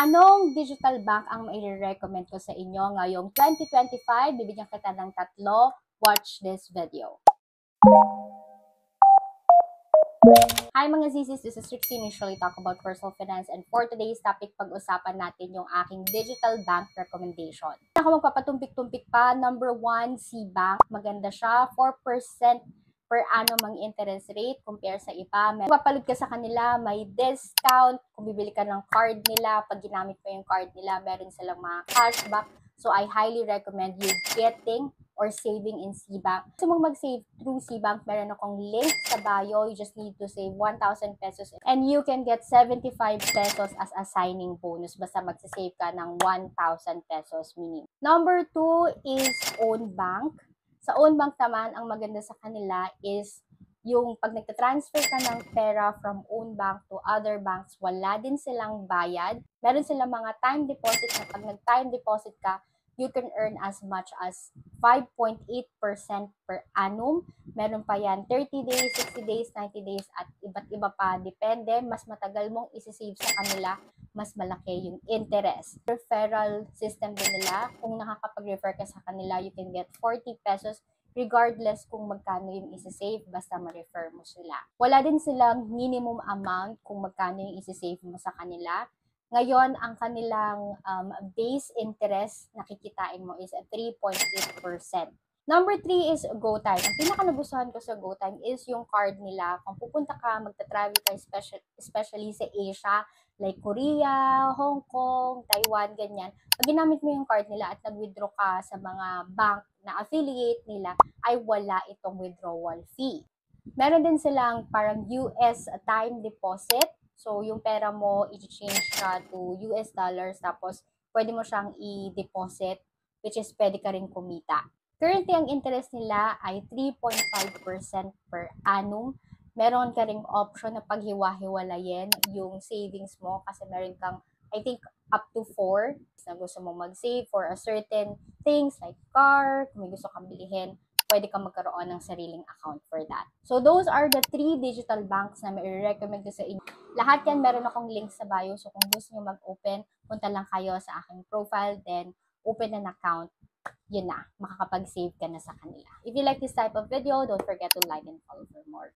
Anong digital bank ang mai-recommend ko sa inyo ngayong 2025? Bibigyan kita ng tatlo. Watch this video. Hi mga ZZs, this is Trixie. Initially talk about personal finance, and for today's topic, pag-usapan natin yung aking digital bank recommendation. Ako magpapatumpik-tumpik pa. Number 1, CBank. Maganda siya. 4% per annum ang interest rate compare sa iba. Papalit ka sa kanila, may discount. Kung bibili ka ng card nila, pag ginamit mo yung card nila, meron silang mga cashback. So I highly recommend you getting or saving in CBank. So mag-save through CBank, meron akong link sa bio. You just need to save 1,000 pesos and you can get 75 pesos as a signing bonus basta mag-save ka ng 1,000 pesos minimum. Number 2 is Own Bank. Sa Own Bank naman, ang maganda sa kanila is yung pag nagta-transfer ka ng pera from Own Bank to other banks, wala din silang bayad. Meron silang mga time deposit na pag nag-time deposit ka, you can earn as much as 5.8% per annum. Meron pa yan 30 days, 60 days, 90 days at iba't iba pa. Depende, mas matagal mong isi-save sa kanila, mas malaki yung interest. Referral system din nila. Kung nakakapag-refer ka sa kanila, you can get 40 pesos regardless kung magkano yung isi-save, basta ma-refer mo sila. Wala din silang minimum amount kung magkano yung isi-save mo sa kanila. Ngayon, ang kanilang base interest na kikitain mo is 3.8%. Number 3 is GoTime. Ang pinaka-nagustuhan ko sa GoTime is yung card nila. Kung pupunta ka, magta-travel ka, especially sa Asia, like Korea, Hong Kong, Taiwan, ganyan. Pag ginamit mo yung card nila at nag-withdraw ka sa mga bank na affiliate nila, ay wala itong withdrawal fee. Meron din silang parang US time deposit. So, yung pera mo, i-change siya to US dollars, tapos pwede mo siyang i-deposit, which is pwede ka rin kumita. Currently, ang interest nila ay 3.5% per annum. Meron ka ring option na paghiwa-hiwalayin yung savings mo kasi meron kang, I think, up to 4 na gusto mo mag-save for a certain things like car, kung may gusto kang bilihin, pwede kang magkaroon ng sariling account for that. So, those are the 3 digital banks na mai-recommend ko sa inyo. Lahat yan, meron akong link sa bio. So, kung gusto nyo mag-open, punta lang kayo sa aking profile, then open an account. Yun na, makakapag-save ka na sa kanila. If you like this type of video, don't forget to like and follow for more.